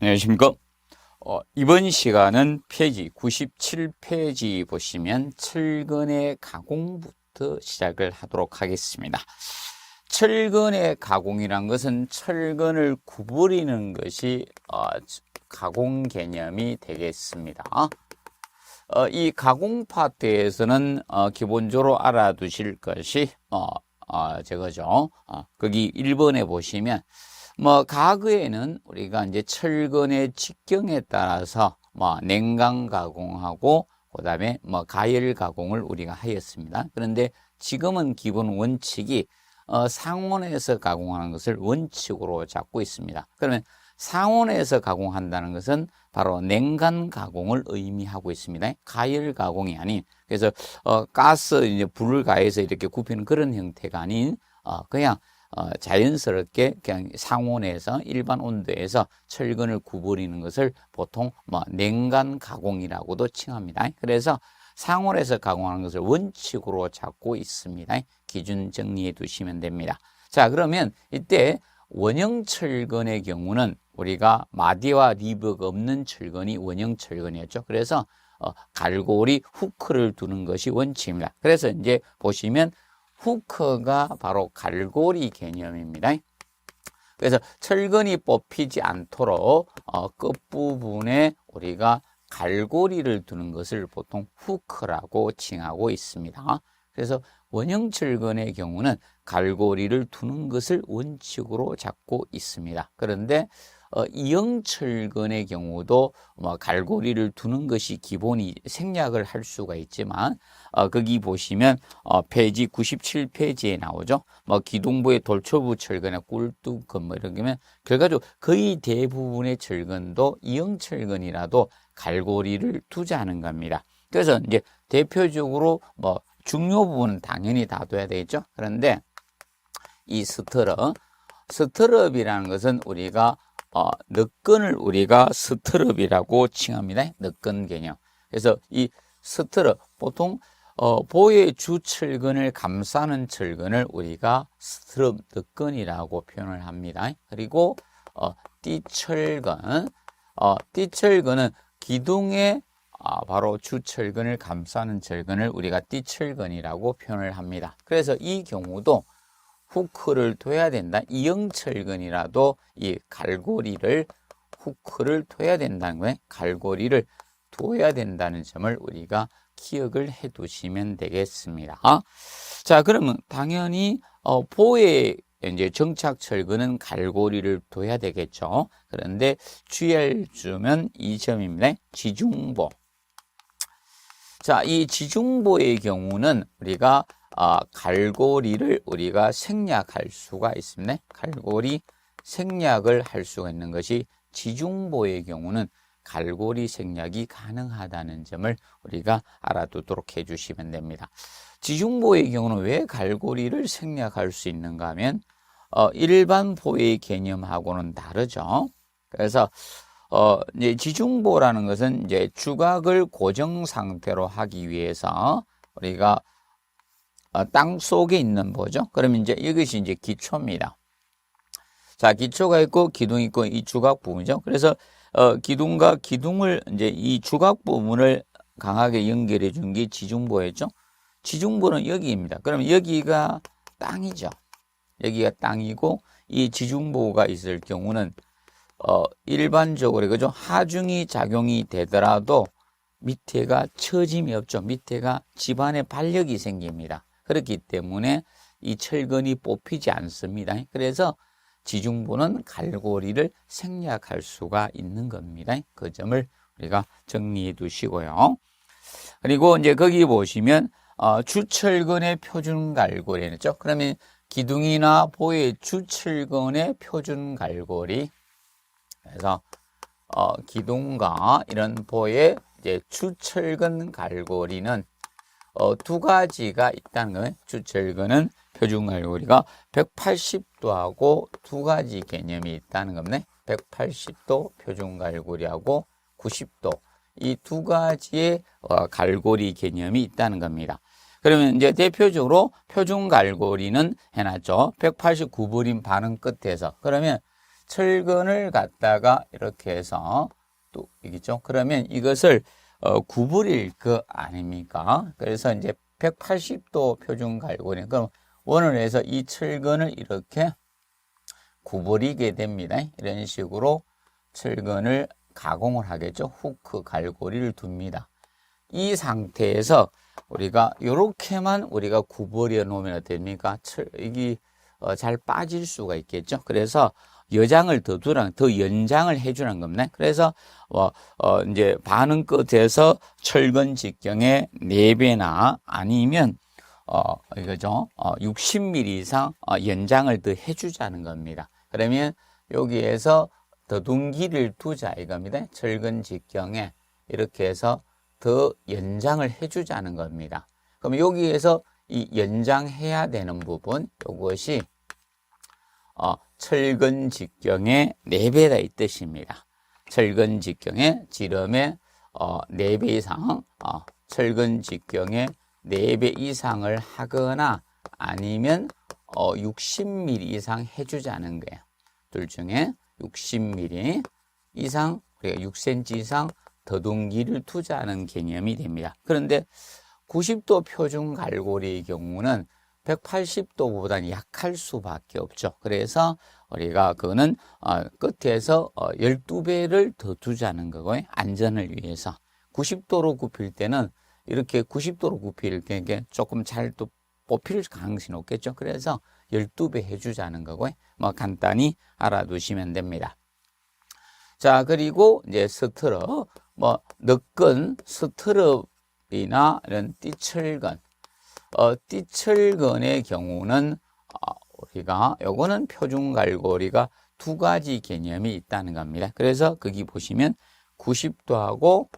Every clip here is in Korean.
안녕하십니까. 이번 시간은 페이지 97페이지 보시면 철근의 가공부터 시작을 하도록 하겠습니다. 철근의 가공이란 것은 철근을 구부리는 것이 가공 개념이 되겠습니다. 이 가공 파트에서는 기본적으로 알아두실 것이 저거죠. 거기 1번에 보시면 과거에는 우리가 이제 철근의 직경에 따라서 냉각 가공하고 그다음에 가열 가공을 우리가 하였습니다. 그런데 지금은 기본 원칙이 상온에서 가공하는 것을 원칙으로 잡고 있습니다. 그러면 상온에서 가공한다는 것은 바로 냉각 가공을 의미하고 있습니다. 가열 가공이 아닌, 그래서 가스 이제 불을 가해서 이렇게 굽히는 그런 형태가 아닌 그냥 자연스럽게 그냥 상온에서 일반 온도에서 철근을 구부리는 것을 보통 냉각 가공이라고도 칭합니다. 그래서 상온에서 가공하는 것을 원칙으로 잡고 있습니다. 기준 정리해 두시면 됩니다. 자, 그러면 이때 원형 철근의 경우는 우리가 마디와 리브가 없는 철근이 원형 철근이었죠. 그래서 갈고리 후크를 두는 것이 원칙입니다. 그래서 이제 보시면 후크가 바로 갈고리 개념입니다. 그래서 철근이 뽑히지 않도록 끝부분에 우리가 갈고리를 두는 것을 보통 후크라고 칭하고 있습니다. 그래서 원형 철근의 경우는 갈고리를 두는 것을 원칙으로 잡고 있습니다. 그런데 이형 철근의 경우도 갈고리를 두는 것이 기본이 생략을 할 수가 있지만 거기 보시면 페이지 97페이지에 나오죠. 기둥부의 돌초부 철근의 꿀뚝근 이러면 결과적으로 거의 대부분의 철근도 이형 철근이라도 갈고리를 두자는 겁니다. 그래서 이제 대표적으로 중요 부분은 당연히 다 둬야 되겠죠. 그런데 이 스트럽이라는 것은 우리가 너끈을 우리가 스트럽이라고 칭합니다. 너끈 개념. 그래서 이 스트럽, 보통 보의 주철근을 감싸는 철근을 우리가 스트럽 너끈이라고 표현을 합니다. 그리고 띠철근, 띠철근은 기둥의 바로 주철근을 감싸는 철근을 우리가 띠철근이라고 표현을 합니다. 그래서 이 경우도 후크를 둬야 된다. 이형 철근이라도 이 갈고리를 후크를 둬야 된다는 거예요. 갈고리를 둬야 된다는 점을 우리가 기억을 해 두시면 되겠습니다. 자, 그러면 당연히 보의 이제 정착 철근은 갈고리를 둬야 되겠죠. 그런데 주의할 점은 이 점입니다. 지중보. 자, 이 지중보의 경우는 우리가 갈고리를 우리가 생략할 수가 있습니다. 갈고리 생략을 할 수가 있는 것이 지중보의 경우는 갈고리 생략이 가능하다는 점을 우리가 알아두도록 해주시면 됩니다. 지중보의 경우는 왜 갈고리를 생략할 수 있는가 하면 일반 보의 개념하고는 다르죠. 그래서 이제 지중보라는 것은 이제 주각을 고정 상태로 하기 위해서 우리가 땅 속에 있는 보죠. 그러면 이제 이것이 이제 기초입니다. 자, 기초가 있고 기둥이 있고 이 주각 부분이죠. 그래서 기둥과 기둥을 이제 이 주각 부분을 강하게 연결해 준 게 지중보였죠. 지중보는 여기입니다. 그러면 여기가 땅이죠. 여기가 땅이고 이 지중보가 있을 경우는 일반적으로 그죠? 하중이 작용이 되더라도 밑에가 처짐이 없죠. 밑에가 집안에 반력이 생깁니다. 그렇기 때문에 이 철근이 뽑히지 않습니다. 그래서 지중보는 갈고리를 생략할 수가 있는 겁니다. 그 점을 우리가 정리해 두시고요. 그리고 이제 거기 보시면 주철근의 표준 갈고리였죠. 그러면 기둥이나 보의 주철근의 표준 갈고리. 그래서 기둥과 이런 보의 이제 주철근 갈고리는 두 가지가 있다는 거예요. 주철근은 표준 갈고리가 180도하고 두 가지 개념이 있다는 겁니다. 180도 표준 갈고리하고 90도 이 두 가지의 갈고리 개념이 있다는 겁니다. 그러면 이제 대표적으로 표준 갈고리는 해놨죠. 180 구부림 반응 끝에서. 그러면 철근을 갖다가 이렇게 해서 또 이겠죠. 그러면 이것을 구부릴 거 아닙니까? 그래서 이제 180도 표준 갈고리. 그럼 원을 해서 이 철근을 이렇게 구부리게 됩니다. 이런 식으로 철근을 가공을 하겠죠. 후크 갈고리를 둡니다. 이 상태에서 우리가 이렇게만 우리가 구부려 놓으면 됩니까? 이게 잘 빠질 수가 있겠죠. 그래서 여장을 더 연장을 해주는 겁니다. 그래서 이제 반응 끝에서 철근 직경의 4배나 아니면 이거죠. 60mm 이상 연장을 더 해주자는 겁니다. 그러면 여기에서 더둥기를 두자 이겁니다. 철근 직경에 이렇게 해서 더 연장을 해주자는 겁니다. 그럼 여기에서 이 연장해야 되는 부분, 이것이 철근 직경의 4배다 이 뜻입니다. 철근 직경의 지름의 4배 이상, 철근 직경의 4배 이상을 하거나 아니면 60mm 이상 해주자는 거예요. 둘 중에 60mm 이상, 우리가 6cm 이상 더둥기를 투자하는 개념이 됩니다. 그런데 90도 표준 갈고리의 경우는 180도보다는 약할 수밖에 없죠. 그래서 우리가 그거는 끝에서 12배를 더 두자는 거고요. 안전을 위해서. 90도로 굽힐 때는 이렇게 90도로 굽힐 때 조금 잘 또 뽑힐 가능성이 높겠죠. 그래서 12배 해주자는 거고요. 뭐 간단히 알아두시면 됩니다. 자, 그리고 이제 스트럽, 너끈 스트럽이나 이런 띠철근, 띠철근의 경우는 우리가 요거는 표준 갈고리가 2가지 개념이 있다는 겁니다. 그래서 거기 보시면 90도하고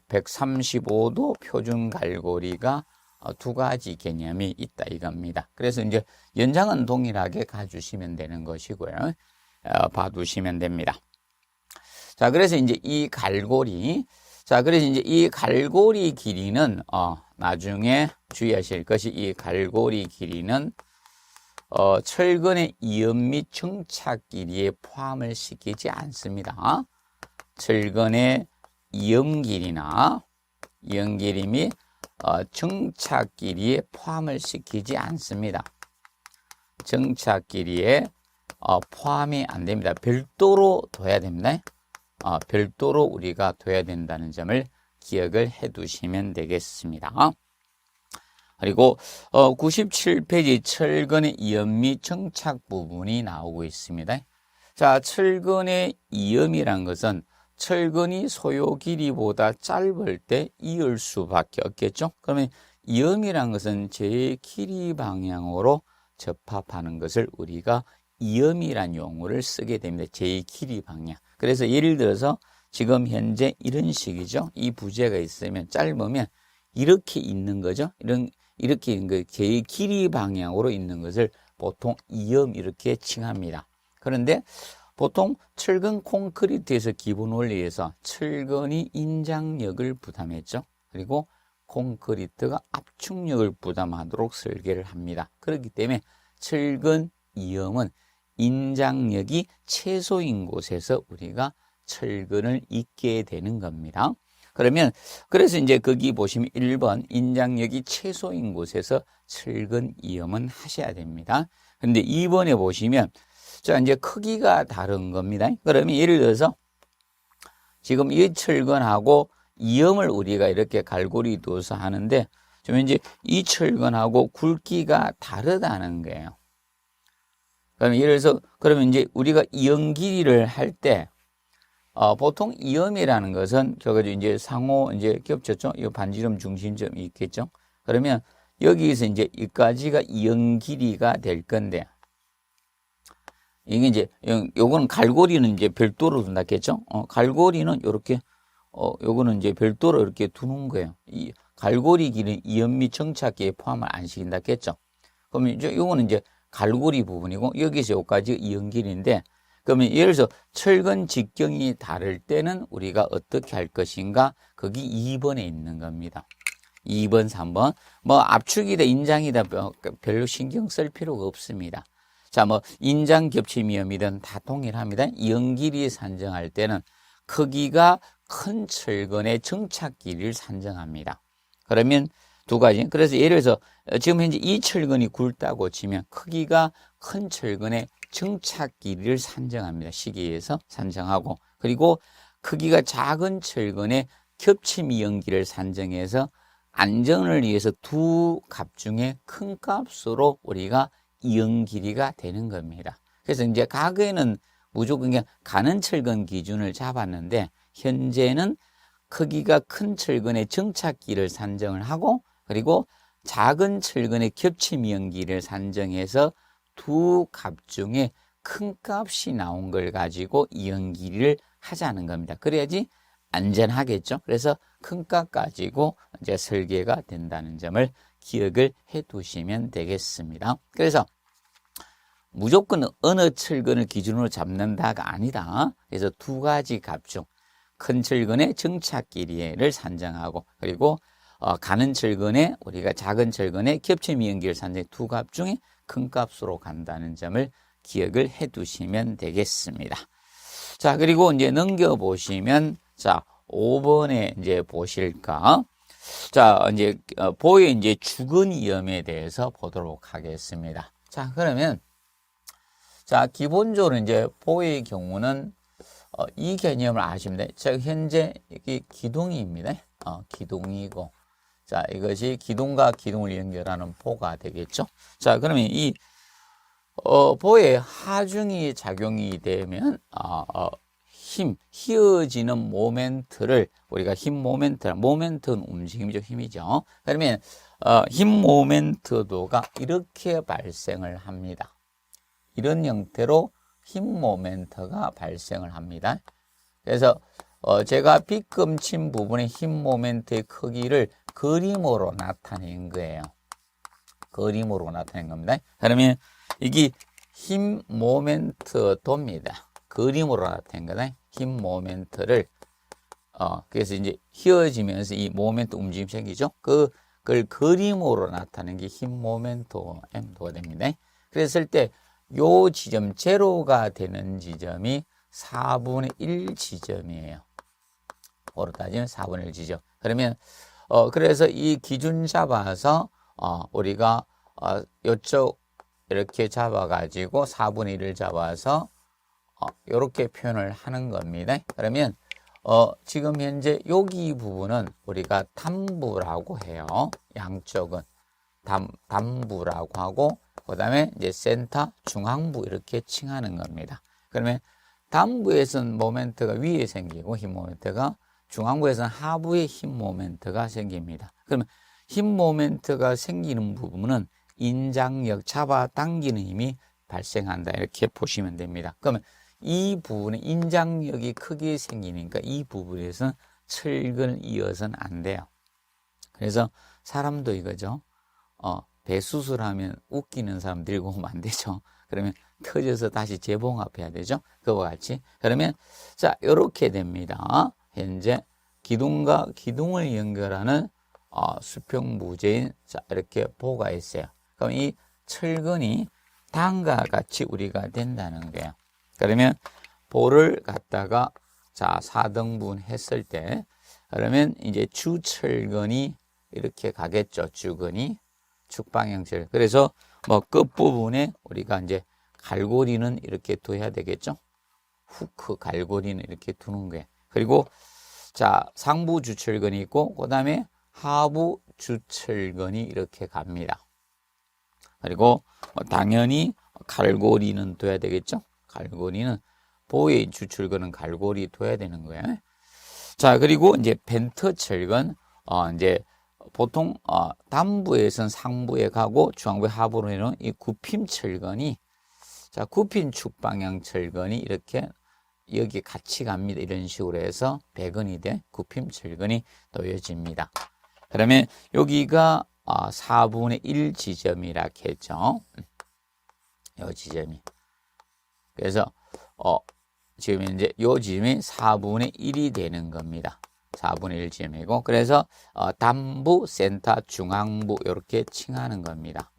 135도 표준 갈고리가 2가지 개념이 있다 이겁니다. 그래서 이제 연장은 동일하게 가주시면 되는 것이고요. 봐두시면 됩니다. 자, 그래서 이제 이 갈고리, 이 갈고리 길이는 나중에 주의하실 것이 이 갈고리 길이는 철근의 이음 및 정착 길이에 포함을 시키지 않습니다. 철근의 이음 길이 및 정착 길이에 포함을 시키지 않습니다. 정착 길이에 포함이 안 됩니다. 별도로 둬야 됩니다. 별도로 우리가 둬야 된다는 점을 기억을 해 두시면 되겠습니다. 그리고 97페이지 철근의 이음 및 정착 부분이 나오고 있습니다. 자, 철근의 이음이란 것은 철근이 소요 길이보다 짧을 때 이을 수밖에 없겠죠. 그러면 이음이란 것은 제 길이 방향으로 접합하는 것을 우리가 이음이란 용어를 쓰게 됩니다. 제 길이 방향. 그래서 예를 들어서 지금 현재 이런 식이죠. 이 부재가 있으면 짧으면 이렇게 있는 거죠. 이렇게 있는 거, 제 길이 방향으로 있는 것을 보통 이음 이렇게 칭합니다. 그런데 보통 철근 콘크리트에서 기본 원리에서 철근이 인장력을 부담했죠. 그리고 콘크리트가 압축력을 부담하도록 설계를 합니다. 그렇기 때문에 철근 이음은 인장력이 최소인 곳에서 우리가 철근을 잇게 되는 겁니다. 그래서 이제 거기 보시면 1번 인장력이 최소인 곳에서 철근 이음은 하셔야 됩니다. 그런데 2번에 보시면 자, 이제 크기가 다른 겁니다. 그러면 예를 들어서 지금 이 철근하고 이음을 우리가 이렇게 갈고리 둬서 하는데 좀 이제 이 철근하고 굵기가 다르다는 거예요. 그러면 예를 들어서 그러면 이제 우리가 이음 길이를 할 때 보통 이음이라는 것은 저거 이제 상호 이제 겹쳤죠. 이 반지름 중심점이 있겠죠. 그러면 여기서 이제 여기까지가 이음 길이가 될 건데 이게 이제 요거는 갈고리는 이제 별도로 둔다겠죠. 갈고리는 이렇게 요거는 이제 별도로 이렇게 두는 거예요. 이 갈고리 길은 이음 및 정착기에 포함을 안 시킨다겠죠. 그러면 이제 요거는 이제 갈고리 부분이고 여기서 여기까지 이음 길인데 그러면 예를 들어서 철근 직경이 다를 때는 우리가 어떻게 할 것인가? 거기 2번에 있는 겁니다. 2번, 3번. 뭐 압축이다, 인장이다 별로 신경 쓸 필요가 없습니다. 자, 뭐 인장 겹침 위험이든 다 동일합니다. 이응길이 산정할 때는 크기가 큰 철근의 정착 길이를 산정합니다. 그러면 두 가지. 그래서 예를 들어서 지금 현재 이 철근이 굵다고 치면 크기가 큰 철근의 정착 길이를 산정합니다. 시계에서 산정하고, 그리고 크기가 작은 철근의 겹침 이응기를 산정해서 안전을 위해서 두 값 중에 큰 값으로 우리가 이응 길이가 되는 겁니다. 그래서 이제 과거에는 무조건 그냥 가는 철근 기준을 잡았는데, 현재는 크기가 큰 철근의 정착기를 산정을 하고, 그리고 작은 철근의 겹침 이응기를 산정해서 두 값 중에 큰 값이 나온 걸 가지고 이응기를 하자는 겁니다. 그래야지 안전하겠죠. 그래서 큰 값 가지고 이제 설계가 된다는 점을 기억을 해 두시면 되겠습니다. 그래서 무조건 어느 철근을 기준으로 잡는다가 아니다. 그래서 두 가지 값 중 큰 철근의 정착 길이를 산정하고, 그리고 가는 철근에 우리가 작은 철근의 겹침 이응기를 산정, 두 값 중에 큰 값으로 간다는 점을 기억을 해 두시면 되겠습니다. 자, 그리고 이제 넘겨 보시면, 자, 5번에 이제 보실까? 자, 이제 보의 이제 주근 위험에 대해서 보도록 하겠습니다. 자, 그러면 자, 기본적으로 이제 보의 경우는 이 개념을 아시면 돼요. 자, 현재 이게 기둥입니다. 기둥이고, 자, 이것이 기둥과 기둥을 연결하는 보가 되겠죠. 자, 그러면 이 보의 하중이 작용이 되면 휘어지는 모멘트를 우리가 힘 모멘트는 움직임이죠, 힘이죠. 그러면 힘 모멘트도가 이렇게 발생을 합니다. 이런 형태로 힘 모멘트가 발생을 합니다. 그래서 제가 빗금 친 부분의 힘 모멘트의 크기를 그림으로 나타낸 거예요. 그림으로 나타낸 겁니다. 그러면 이게 힘 모멘트도입니다. 그림으로 나타낸 거다. 힘 모멘트를 그래서 이제 휘어지면서 이 모멘트 움직임이 생기죠. 그걸 그림으로 나타낸 게 힘 모멘트 M도가 됩니다. 그랬을 때 요 지점 제로가 되는 지점이 4분의 1 지점이에요. 오로 따지면 4분의 1 지점. 그러면 그래서 이 기준 잡아서 우리가 요쪽 이렇게 잡아가지고 4분의 1을 잡아서 이렇게 표현을 하는 겁니다. 그러면 지금 현재 여기 부분은 우리가 담부라고 해요. 양쪽은 담부라고 하고, 그 다음에 이제 센터, 중앙부 이렇게 칭하는 겁니다. 그러면 담부에서는 모멘트가 위에 생기고 힘 모멘트가, 중앙부에서는 하부에 힘 모멘트가 생깁니다. 그러면 힘 모멘트가 생기는 부분은 인장력, 잡아당기는 힘이 발생한다, 이렇게 보시면 됩니다. 그러면 이 부분에 인장력이 크게 생기니까 이 부분에서는 철근을 이어서는 안 돼요. 그래서 사람도 이거죠. 배 수술하면 웃기는 사람 들고 오면 안 되죠. 그러면 터져서 다시 재봉합해야 되죠. 그와 같이. 그러면 자, 이렇게 됩니다. 현재 기둥과 기둥을 연결하는 수평무제인, 자, 이렇게 보가 있어요. 그럼 이 철근이 다음과 같이 우리가 된다는 거예요. 그러면 보를 갖다가 자 4등분 했을 때, 그러면 이제 주철근이 이렇게 가겠죠. 주근이 축방향철. 그래서 뭐 끝부분에 우리가 이제 갈고리는 이렇게 둬야 되겠죠. 후크 갈고리는 이렇게 두는 거예요. 그리고 자 상부 주철근이 있고, 그 다음에 하부 주철근이 이렇게 갑니다. 그리고 당연히 갈고리는 둬야 되겠죠. 갈고리는 보의 주철근은 갈고리 둬야 되는 거예요. 자, 그리고 이제 벤트 철근, 이제 보통 담부에서는 상부에 가고 중앙부에 하부로는 이 굽힘 철근이, 자, 굽힌 축방향 철근이 이렇게 여기 같이 갑니다. 이런 식으로 해서 배근이 돼 굽힘 철근이 놓여집니다. 그러면 여기가 4분의 1 지점이라 했죠. 이 지점이. 그래서 지금 이제 이 지점이 4분의 1이 되는 겁니다. 4분의 1 지점이고, 그래서 담부, 센터, 중앙부 이렇게 칭하는 겁니다.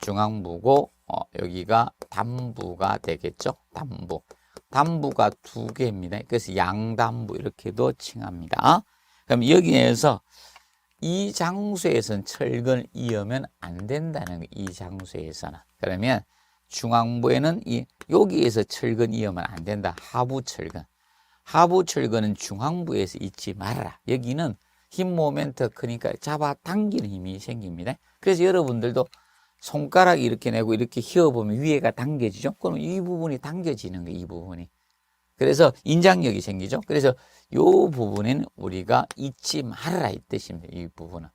중앙부고 여기가 담부가 되겠죠. 담부가 두 개입니다. 그래서 양담부 이렇게도 칭합니다. 그럼 여기에서 이 장소에서는 철근을 이으면 안 된다는 거예요. 이 장소에서는. 그러면 중앙부에는 여기에서 철근 이으면 안 된다. 하부철근. 하부철근은 중앙부에서 잊지 말아라. 여기는 힘 모멘트 크니까 잡아당기는 힘이 생깁니다. 그래서 여러분들도 손가락 이렇게 내고 이렇게 휘어보면 위에가 당겨지죠. 그럼 이 부분이 당겨지는 거예요. 이 부분이. 그래서 인장력이 생기죠. 그래서 이 부분에는 우리가 잊지 말아라 이 뜻입니다. 이 부분은.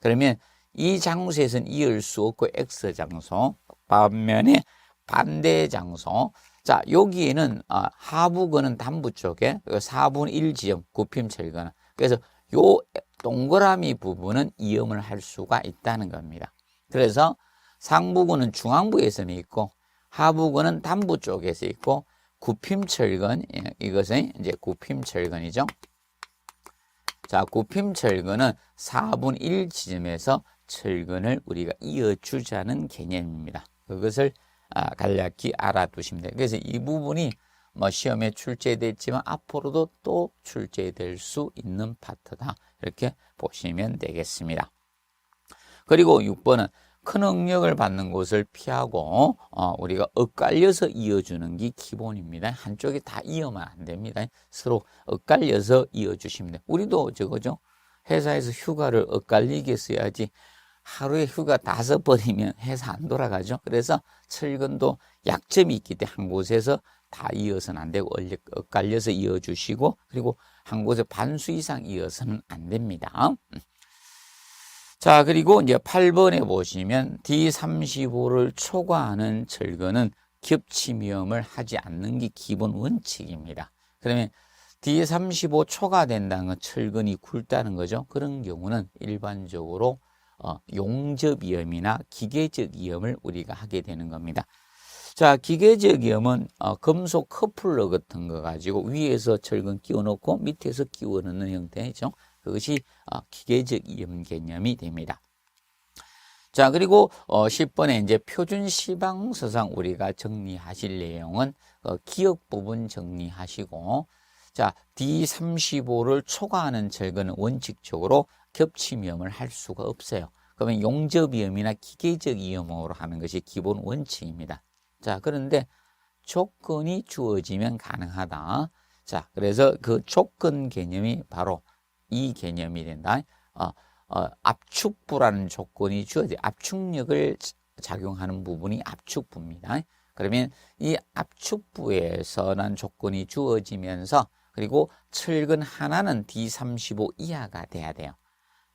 그러면 이 장소에서는 이을 수 없고 X 장소, 반면에 반대 장소. 자, 여기에는 하부근은 담부 쪽에 4분의 1 지점 굽힘철근. 그래서 요 동그라미 부분은 이음을 할 수가 있다는 겁니다. 그래서 상부근은 중앙부에서 있고 하부근은 담부 쪽에서 있고 굽힘철근, 이것은 이제 굽힘철근이죠. 자, 굽힘철근은 4분의 1 지점에서 철근을 우리가 이어주자는 개념입니다. 그것을 간략히 알아두시면 돼요. 그래서 이 부분이 시험에 출제됐지만 앞으로도 또 출제될 수 있는 파트다. 이렇게 보시면 되겠습니다. 그리고 6번은 큰 응력을 받는 곳을 피하고 우리가 엇갈려서 이어주는 게 기본입니다. 한쪽이 다 이으면 안 됩니다. 서로 엇갈려서 이어주시면 돼요. 우리도 저거죠. 회사에서 휴가를 엇갈리게 써야지 하루에 휴가 5번이면 회사 안 돌아가죠. 그래서 철근도 약점이 있기 때문에 한 곳에서 다 이어서는 안 되고 엇갈려서 이어주시고 그리고 한 곳에 반수 이상 이어서는 안 됩니다. 자, 그리고 이제 8번에 보시면 D35를 초과하는 철근은 겹침 위험을 하지 않는 게 기본 원칙입니다. 그러면 D35 초과된다는 건 철근이 굵다는 거죠. 그런 경우는 일반적으로 용접 위험이나 기계적 위험을 우리가 하게 되는 겁니다. 자, 기계적 위험은 금속 커플러 같은 거 가지고 위에서 철근 끼워 넣고 밑에서 끼워 넣는 형태죠. 그것이 기계적 위험 개념이 됩니다. 자, 그리고 10번에 이제 표준 시방서상 우리가 정리하실 내용은 기억 부분 정리하시고, 자, D35를 초과하는 철근은 원칙적으로 겹침 위험을 할 수가 없어요. 그러면 용접 위험이나 기계적 위험으로 하는 것이 기본 원칙입니다. 자, 그런데 조건이 주어지면 가능하다. 자, 그래서 그 조건 개념이 바로 이 개념이 된다. 압축부라는 조건이 주어져 압축력을 작용하는 부분이 압축부입니다. 그러면 이 압축부에서는 조건이 주어지면서 그리고 철근 하나는 D35 이하가 돼야 돼요.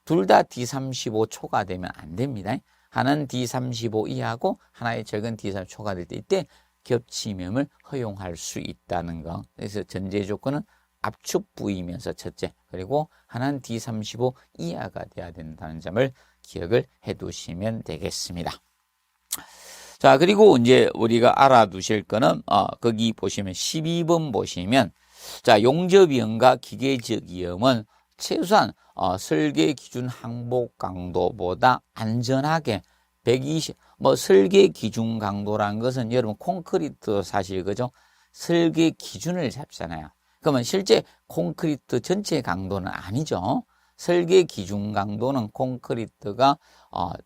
둘 다 D35 초과되면 안 됩니다. 하나는 D35 이하고 하나의 철근 D35 초과될 때 이때 겹침염을 허용할 수 있다는 거. 그래서 전제 조건은 압축부이면서 첫째, 그리고 하나는 D35 이하가 돼야 된다는 점을 기억을 해 두시면 되겠습니다. 자, 그리고 이제 우리가 알아두실 거는 거기 보시면 12번 보시면 자, 용접위험과 기계적 위험은 최소한 설계 기준 항복 강도보다 안전하게 120, 설계 기준 강도라는 것은 여러분 콘크리트 사실 그죠? 설계 기준을 잡잖아요. 그러면 실제 콘크리트 전체 강도는 아니죠. 설계 기준 강도는 콘크리트가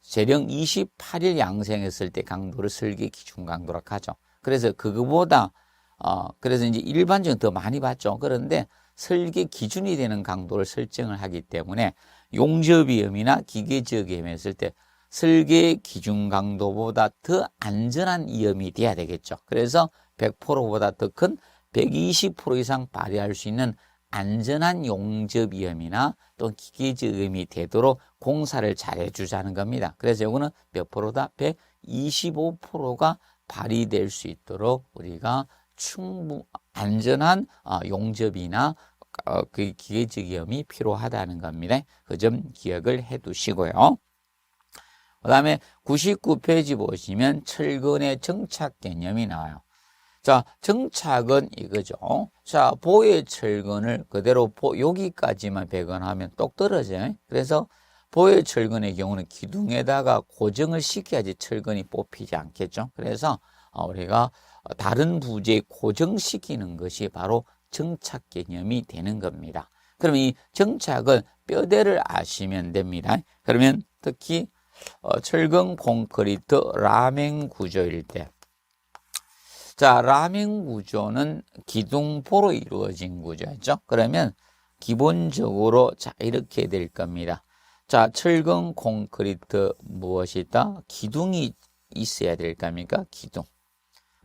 재령 28일 양생했을 때 강도를 설계 기준 강도라고 하죠. 그래서 그거보다 그래서 이제 일반적으로 더 많이 받죠. 그런데 설계 기준이 되는 강도를 설정을 하기 때문에 용접 위험이나 기계적 위험이 했을 때 설계 기준 강도보다 더 안전한 위험이 돼야 되겠죠. 그래서 100%보다 더 큰 120% 이상 발휘할 수 있는 안전한 용접 위험이나 또 기계적 위험이 되도록 공사를 잘 해주자는 겁니다. 그래서 이거는 몇 프로다? 125%가 발휘될 수 있도록 우리가 안전한 용접이나 그 기계적 위험이 필요하다는 겁니다. 그 점 기억을 해 두시고요. 그 다음에 99페이지 보시면 철근의 정착 개념이 나와요. 자, 정착은 이거죠. 자, 보의 철근을 그대로 여기까지만 배관하면 똑 떨어져요. 그래서 보해 철근의 경우는 기둥에다가 고정을 시켜야지 철근이 뽑히지 않겠죠. 그래서 우리가 다른 부재에 고정시키는 것이 바로 정착 개념이 되는 겁니다. 그럼 이 정착은 뼈대를 아시면 됩니다. 그러면 특히 철근 콘크리트 라멘 구조일 때, 자, 라멘 구조는 기둥보로 이루어진 구조죠. 그러면 기본적으로 자, 이렇게 될 겁니다. 자, 철근 콘크리트 무엇이 있다? 기둥이 있어야 될 겁니까? 기둥.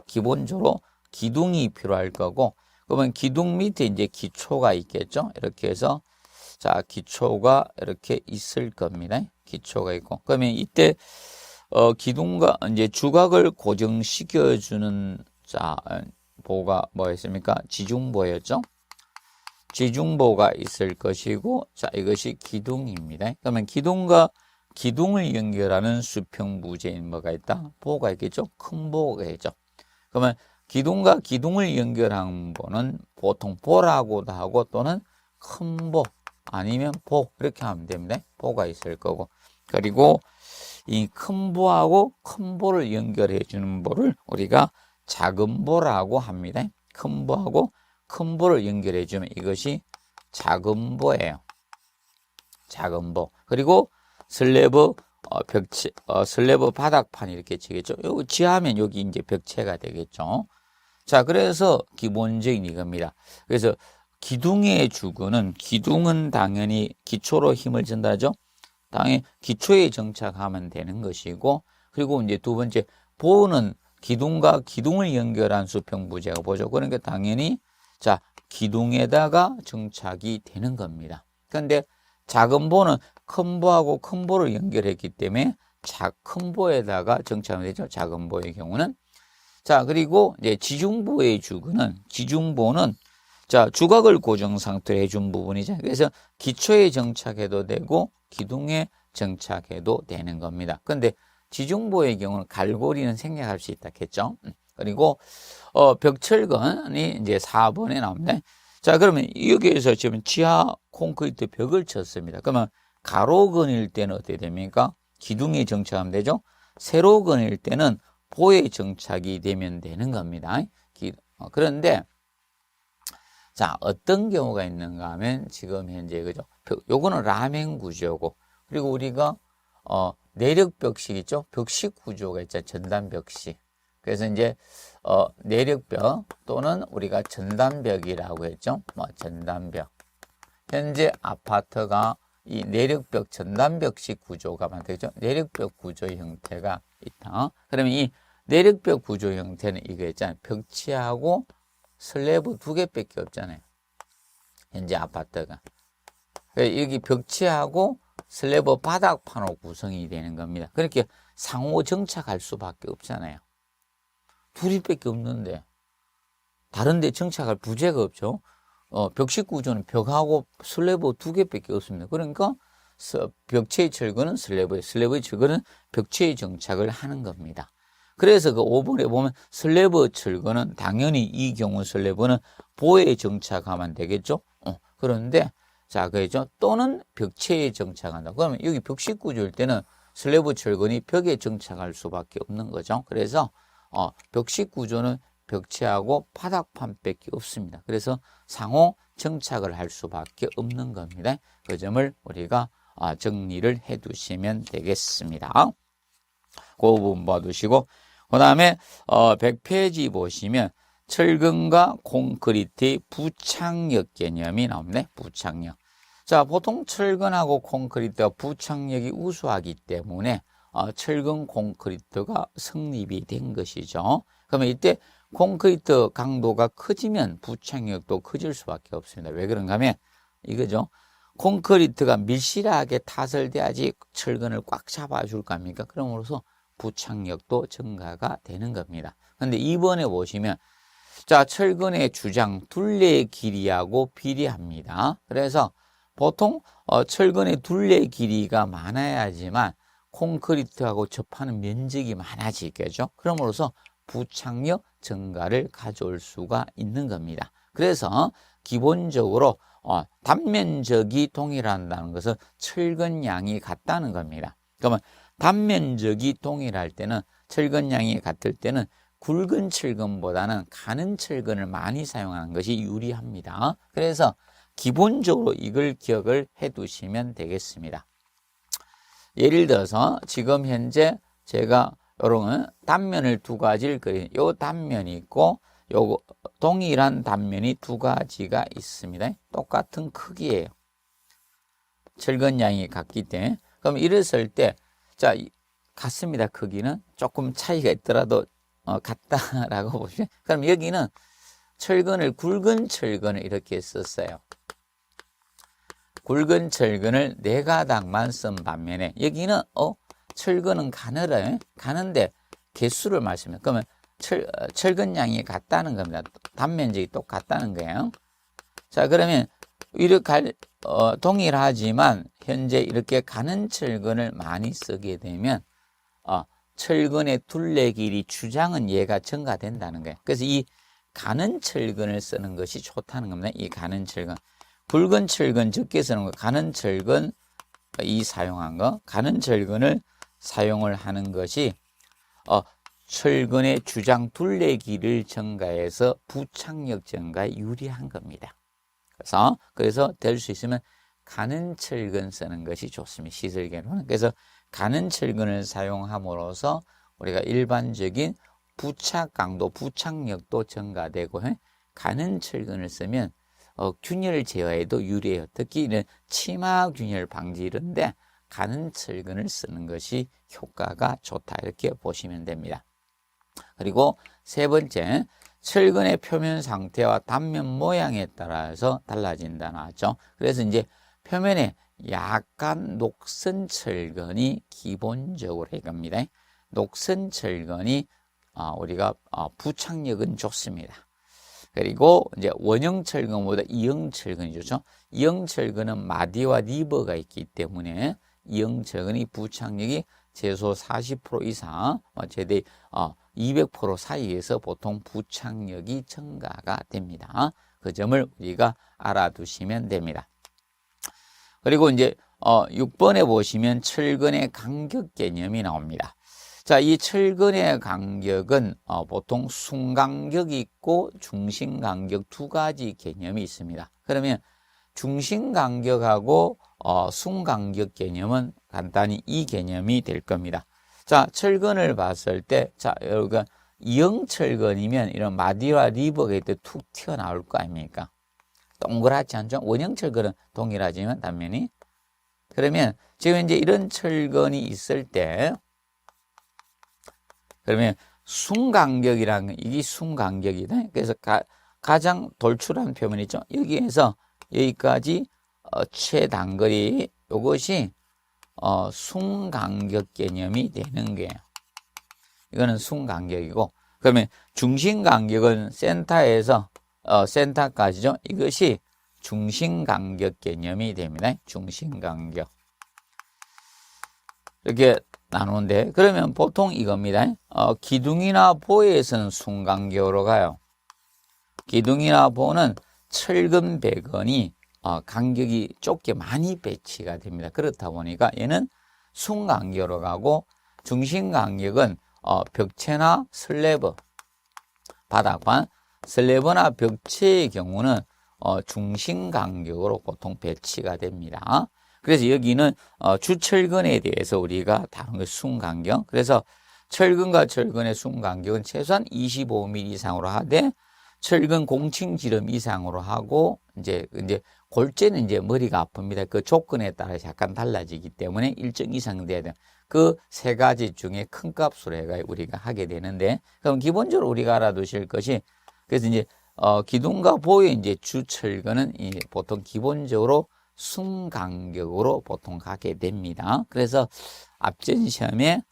기본적으로 기둥이 필요할 거고, 그러면 기둥 밑에 이제 기초가 있겠죠? 이렇게 해서, 자, 기초가 이렇게 있을 겁니다. 기초가 있고. 그러면 이때, 기둥과 이제 주각을 고정시켜주는, 자, 보가 뭐였습니까? 지중보였죠? 지중보가 있을 것이고, 자, 이것이 기둥입니다. 그러면 기둥과 기둥을 연결하는 수평 부재인 뭐가 있다? 보가 있겠죠? 큰 보가 있죠. 그러면 기둥과 기둥을 연결한 보는 보통 보라고도 하고 또는 큰 보 아니면 보 이렇게 하면 됩니다. 보가 있을 거고, 그리고 이 큰 보하고 큰 보를 연결해 주는 보를 우리가 작은 보라고 합니다. 큰 보하고 큰 보를 연결해 주면 이것이 작은 보예요. 작은 보. 그리고 슬래브 벽체, 슬래브 바닥판 이렇게 치겠죠. 요 지하면 여기 이제 벽체가 되겠죠. 자, 그래서 기본적인 이겁니다. 그래서 기둥의 주거는, 기둥은 당연히 기초로 힘을 전달하죠. 당연히 기초에 정착하면 되는 것이고, 그리고 이제 두 번째, 보는 기둥과 기둥을 연결한 수평 부재가 보죠. 그러니까 당연히, 자, 기둥에다가 정착이 되는 겁니다. 그런데 작은 보는 큰 보하고 큰 보를 연결했기 때문에 큰 보에다가 정착이 되죠. 작은 보의 경우는. 자, 그리고 이제 지중보의 지중보는 자, 주각을 고정 상태로 해준 부분이죠. 그래서 기초에 정착해도 되고 기둥에 정착해도 되는 겁니다. 그런데 지중보의 경우는 갈고리는 생략할 수 있다 했죠. 그리고 벽철근이 이제 4번에 나옵니다. 자, 그러면 여기에서 지금 지하 콘크리트 벽을 쳤습니다. 그러면 가로근일 때는 어떻게 됩니까? 기둥에 정착하면 되죠. 세로근일 때는 보에 정착이 되면 되는 겁니다. 그런데 자, 어떤 경우가 있는가 하면 지금 현재 그죠? 요거는 라멘 구조고, 그리고 우리가 내력벽식 있죠? 벽식 구조가 있죠. 전단벽식. 그래서 이제 내력벽 또는 우리가 전단벽이라고 했죠. 뭐 전단벽. 현재 아파트가 이 내력벽 전단벽식 구조가 많겠죠. 내력벽 구조 형태가 있다. 그러면 이 내력벽 구조 형태는 이거 있잖아요. 벽체하고 슬래브 두 개밖에 없잖아요. 현재 아파트가. 여기 벽체하고 슬래브 바닥판으로 구성이 되는 겁니다. 그렇게 상호 정착할 수밖에 없잖아요. 둘이밖에 없는데 다른 데 정착할 부재가 없죠. 벽식 구조는 벽하고 슬래브 두 개밖에 없습니다. 그러니까 벽체의 철근은 슬래브의 철근은 벽체의 정착을 하는 겁니다. 그래서 그 5번에 보면 슬래브 철근은 당연히 이 경우 슬래브는 보에 정착하면 되겠죠. 그런데 자, 그죠? 또는 벽체에 정착한다. 그러면 여기 벽식 구조일 때는 슬래브 철근이 벽에 정착할 수밖에 없는 거죠. 그래서 벽식 구조는 벽체하고 바닥판밖에 없습니다. 그래서 상호 정착을 할 수밖에 없는 겁니다. 그 점을 우리가 정리를 해 두시면 되겠습니다. 그 부분 봐두시고, 그 다음에 100페이지 보시면 철근과 콘크리트의 부착력 개념이 나옵니다. 부착력. 자, 보통 철근하고 콘크리트가 부착력이 우수하기 때문에 철근 콘크리트가 성립이 된 것이죠. 그러면 이때 콘크리트 강도가 커지면 부착력도 커질 수밖에 없습니다. 왜 그런가 하면 이거죠. 콘크리트가 밀실하게 타설돼야지 철근을 꽉 잡아줄 거 아닙니까? 그럼으로써 부착력도 증가가 되는 겁니다. 그런데 이번에 보시면 자, 철근의 주장 둘레의 길이하고 비례합니다. 그래서 보통 철근의 둘레 길이가 많아야지만 콘크리트하고 접하는 면적이 많아지겠죠. 그럼으로써 부착력 증가를 가져올 수가 있는 겁니다. 그래서 기본적으로 단면적이 동일한다는 것은 철근량이 같다는 겁니다. 그러면 단면적이 동일할 때는 철근량이 같을 때는 굵은 철근보다는 가는 철근을 많이 사용하는 것이 유리합니다. 그래서 기본적으로 이걸 기억을 해 두시면 되겠습니다. 예를 들어서 지금 현재 제가 이런 단면을 두 가지를 그린 요 단면이 있고 요 동일한 단면이 두 가지가 있습니다. 똑같은 크기예요. 철근량이 같기 때문에. 그럼 이랬을 때 자, 같습니다. 크기는 조금 차이가 있더라도 같다라고 보시면. 그럼 여기는 철근을 굵은 철근을 이렇게 썼어요. 굵은 철근을 4가닥만 쓴 반면에 여기는 철근은 가는데 개수를 말씀해요. 그러면 철근량이 같다는 겁니다. 단면적이 똑같다는 거예요. 자, 그러면 이렇게 동일하지만 현재 이렇게 가는 철근을 많이 쓰게 되면 철근의 둘레 길이 주장은 얘가 증가된다는 거예요. 그래서 이 가는 철근을 쓰는 것이 좋다는 겁니다. 이 가는 철근. 굵은 철근 적게 쓰는 거, 가는 철근 이 사용한 거, 가는 철근을 사용을 하는 것이 철근의 주장 둘레길을 증가해서 부착력 증가에 유리한 겁니다. 그래서 될 수 있으면 가는 철근 쓰는 것이 좋습니다. 시설계로는. 그래서 가는 철근을 사용함으로써 우리가 일반적인 부착 강도, 부착력도 증가되고 가는 철근을 쓰면 균열 제어에도 유리해요. 특히 이런 치마 균열 방지 이런데 가는 철근을 쓰는 것이 효과가 좋다 이렇게 보시면 됩니다. 그리고 세 번째, 철근의 표면 상태와 단면 모양에 따라서 달라진다 나왔죠. 그래서 이제 표면에 약간 녹슨 철근이 기본적으로 이겁니다. 녹슨 철근이 우리가 부착력은 좋습니다. 그리고 이제 원형 철근보다 이형 철근이 좋죠. 이형 철근은 마디와 리버가 있기 때문에 이형 철근이 부착력이 최소 40% 이상, 최대 200% 사이에서 보통 부착력이 증가가 됩니다. 그 점을 우리가 알아두시면 됩니다. 그리고 이제 6번에 보시면 철근의 간격 개념이 나옵니다. 자, 이 철근의 간격은 보통 순간격이 있고 중심간격 두 가지 개념이 있습니다. 그러면 중심간격하고 순간격 개념은 간단히 이 개념이 될 겁니다. 자, 철근을 봤을 때, 자, 여러분, 이형 철근이면 이런 마디와 리버가 이때 툭 튀어나올 거 아닙니까? 동그랗지 않죠? 원형 철근은 동일하지만 단면이. 그러면 지금 이제 이런 철근이 있을 때, 그러면 순간격이라는 건 이게 순간격이다. 그래서 가장 돌출한 표면 있죠? 여기에서 여기까지 최단거리 이것이 순간격 개념이 되는 거예요. 이거는 순간격이고, 그러면 중심간격은 센터에서 센터까지죠. 이것이 중심간격 개념이 됩니다. 중심간격. 이렇게 나누는데, 그러면 보통 이겁니다. 기둥이나 보에서는 순간격으로 가요. 기둥이나 보는 철근 배건이 간격이 좁게 많이 배치가 됩니다. 그렇다 보니까 얘는 순간격으로 가고, 중심간격은 벽체나 슬래브, 바닥판, 슬래브나 벽체의 경우는 중심간격으로 보통 배치가 됩니다. 그래서 여기는 주철근에 대해서 우리가 다룬 것 순간격. 그래서 철근과 철근의 순간격은 최소한 25mm 이상으로 하되 철근 공칭지름 이상으로 하고 이제 골재는 이제 머리가 아픕니다. 그 조건에 따라서 약간 달라지기 때문에 일정 이상 돼야 돼요. 그 세 가지 중에 큰 값으로 해가 우리가 하게 되는데, 그럼 기본적으로 우리가 알아두실 것이, 그래서 이제 기둥과 보의 이제 주철근은 보통 기본적으로 순간격으로 보통 가게 됩니다. 그래서 앞전 시험에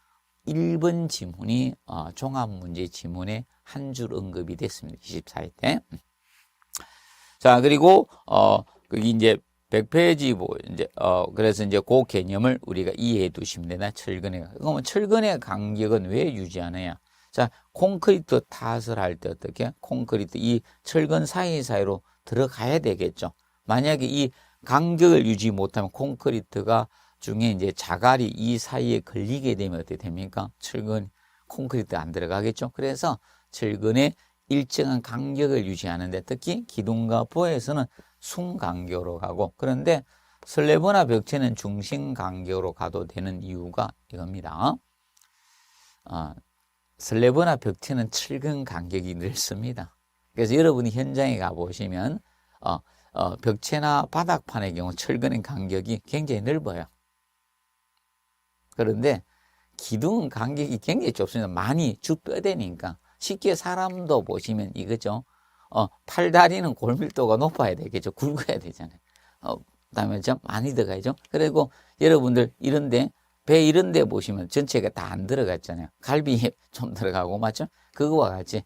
1번 지문이 종합문제 지문에 한 줄 언급이 됐습니다. 24회 때. 자, 그리고 거기 이제 100페이지 그래서 이제 그 개념을 우리가 이해해 두시면 되나. 그러면 철근의 간격은 왜 유지하느냐? 자, 콘크리트 탓을 할 때 어떻게? 콘크리트 이 철근 사이사이로 들어가야 되겠죠. 만약에 이 간격을 유지 못하면 콘크리트가 중에 이제 자갈이 이 사이에 걸리게 되면 어떻게 됩니까? 철근, 콘크리트 안 들어가겠죠. 그래서 철근의 일정한 간격을 유지하는데 특히 기둥과 보에서는 순간격으로 가고, 그런데 슬래브나 벽체는 중심 간격으로 가도 되는 이유가 이겁니다. 슬래브나 벽체는 철근 간격이 넓습니다. 그래서 여러분이 현장에 가보시면 벽체나 바닥판의 경우 철근의 간격이 굉장히 넓어요. 그런데 기둥은 간격이 굉장히 좁습니다. 많이 쭈뼈대니까. 쉽게 사람도 보시면 이거죠. 팔다리는 골밀도가 높아야 되겠죠. 굵어야 되잖아요. 그다음에 좀 많이 들어가야죠. 그리고 여러분들 이런데 배 이런데 보시면 전체가 다 안 들어갔잖아요. 갈비에 좀 들어가고 맞죠? 그거와 같이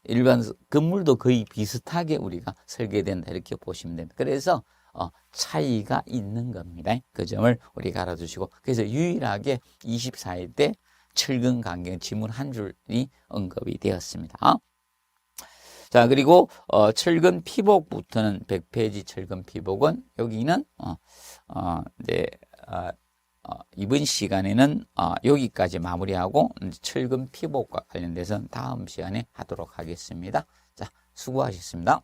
일반 건물도 거의 비슷하게 우리가 설계된다 이렇게 보시면 됩니다. 그래서 차이가 있는 겁니다. 그 점을 우리가 알아두시고, 그래서 유일하게 24일 때 철근 간격 지문 한 줄이 언급이 되었습니다. 자, 그리고 철근 피복부터는 100페이지 철근 피복은 여기는 이제 이번 시간에는 여기까지 마무리하고 철근 피복과 관련돼서 다음 시간에 하도록 하겠습니다. 자, 수고하셨습니다.